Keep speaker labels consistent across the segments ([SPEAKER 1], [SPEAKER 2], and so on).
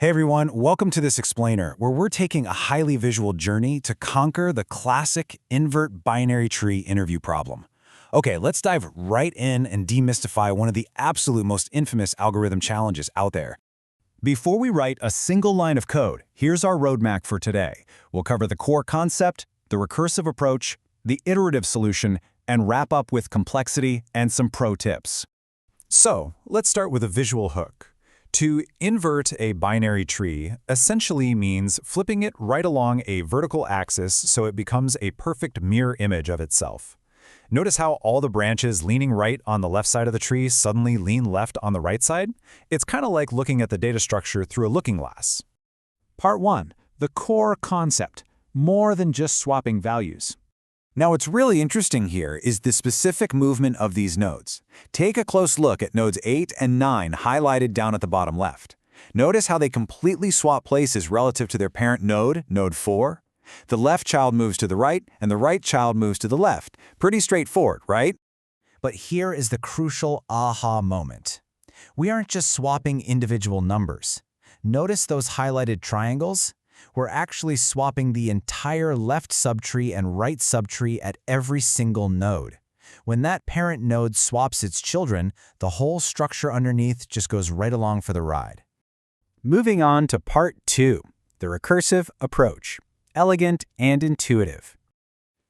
[SPEAKER 1] Hey everyone, welcome to this explainer, where we're taking a highly visual journey to conquer the classic invert binary tree interview problem. Okay, let's dive right in and demystify one of the absolute most infamous algorithm challenges out there. Before we write a single line of code, here's our roadmap for today. We'll cover the core concept, the recursive approach, the iterative solution, and wrap up with complexity and some pro tips. So, let's start with a visual hook. To invert a binary tree essentially means flipping it right along a vertical axis so it becomes a perfect mirror image of itself. Notice how all the branches leaning right on the left side of the tree suddenly lean left on the right side? It's kind of like looking at the data structure through a looking glass.
[SPEAKER 2] Part 1. The core concept. More than just swapping values.
[SPEAKER 1] Now, what's really interesting here is the specific movement of these nodes. Take a close look at nodes 8 and 9 highlighted down at the bottom left. Notice how they completely swap places relative to their parent node, node 4. The left child moves to the right, and the right child moves to the left. Pretty straightforward, right?
[SPEAKER 3] But here is the crucial aha moment. We aren't just swapping individual numbers. Notice those highlighted triangles? We're actually swapping the entire left subtree and right subtree at every single node. When that parent node swaps its children, the whole structure underneath just goes right along for the ride.
[SPEAKER 1] Moving on to part 2, the recursive approach. Elegant and intuitive.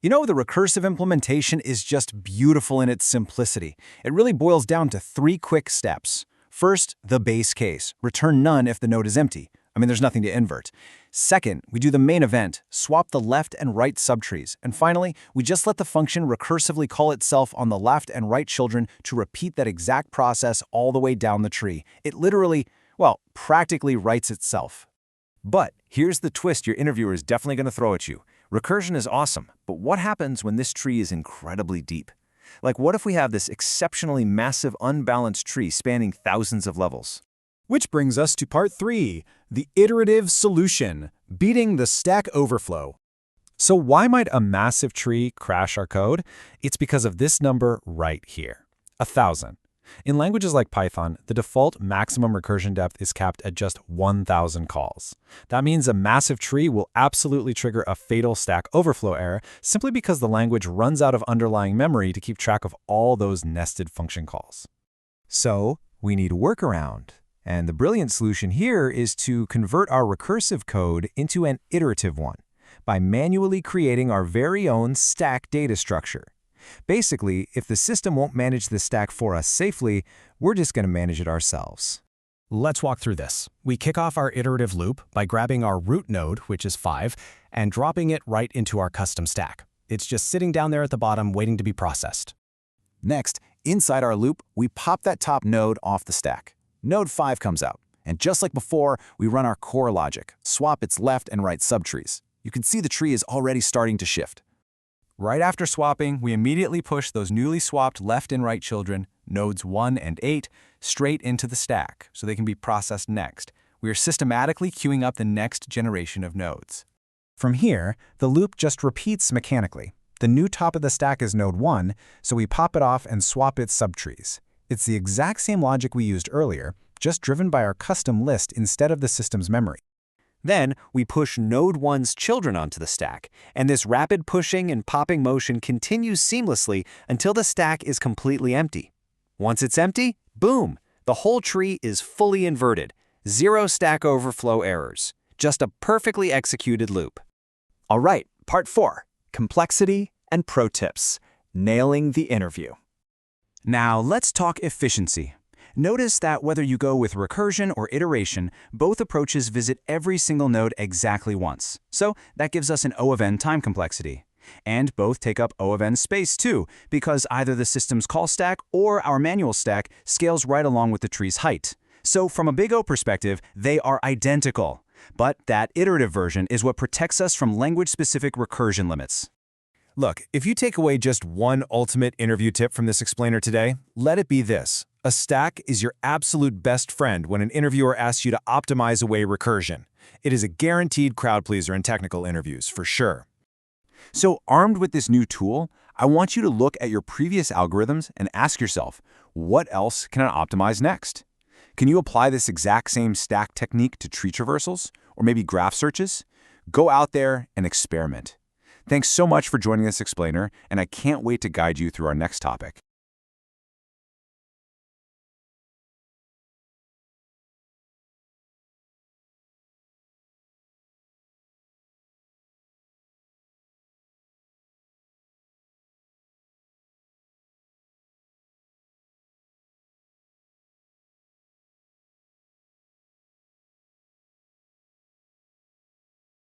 [SPEAKER 1] You know, the recursive implementation is just beautiful in its simplicity. It really boils down to 3 quick steps. First, the base case. Return none if the node is empty. There's nothing to invert. Second, we do the main event, swap the left and right subtrees. And finally, we just let the function recursively call itself on the left and right children to repeat that exact process all the way down the tree. It literally, practically writes itself. But here's the twist your interviewer is definitely going to throw at you. Recursion is awesome, but what happens when this tree is incredibly deep? Like, what if we have this exceptionally massive, unbalanced tree spanning thousands of levels? Which brings us to part 3, the iterative solution, beating the Stack Overflow. So why might a massive tree crash our code? It's because of this number right here, 1,000. In languages like Python, the default maximum recursion depth is capped at just 1,000 calls. That means a massive tree will absolutely trigger a fatal Stack Overflow error simply because the language runs out of underlying memory to keep track of all those nested function calls. So we need a workaround. And the brilliant solution here is to convert our recursive code into an iterative one by manually creating our very own stack data structure. Basically, if the system won't manage the stack for us safely, we're just going to manage it ourselves.
[SPEAKER 3] Let's walk through this. We kick off our iterative loop by grabbing our root node, which is 5, and dropping it right into our custom stack. It's just sitting down there at the bottom waiting to be processed.
[SPEAKER 1] Next, inside our loop, we pop that top node off the stack. Node 5 comes out, and just like before, we run our core logic, swap its left and right subtrees. You can see the tree is already starting to shift. Right after swapping, we immediately push those newly swapped left and right children, nodes 1 and 8, straight into the stack so they can be processed next. We are systematically queuing up the next generation of nodes. From here, the loop just repeats mechanically. The new top of the stack is node 1, so we pop it off and swap its subtrees. It's the exact same logic we used earlier, just driven by our custom list instead of the system's memory. Then, we push node 1's children onto the stack, and this rapid pushing and popping motion continues seamlessly until the stack is completely empty. Once it's empty, boom! The whole tree is fully inverted. 0 Stack Overflow errors. Just a perfectly executed loop. All right, part 4. Complexity and pro tips. Nailing the interview. Now, let's talk efficiency. Notice that whether you go with recursion or iteration, both approaches visit every single node exactly once. So that gives us an O of n time complexity. And both take up O of n space too, because either the system's call stack or our manual stack scales right along with the tree's height. So from a big O perspective, they are identical. But that iterative version is what protects us from language-specific recursion limits. Look, if you take away just one ultimate interview tip from this explainer today, let it be this. A stack is your absolute best friend when an interviewer asks you to optimize away recursion. It is a guaranteed crowd pleaser in technical interviews, for sure. So armed with this new tool, I want you to look at your previous algorithms and ask yourself, what else can I optimize next?
[SPEAKER 4] Can you apply this exact same stack technique to tree traversals, or maybe graph searches? Go out there and experiment. Thanks so much for joining this explainer, and I can't wait to guide you through our next topic.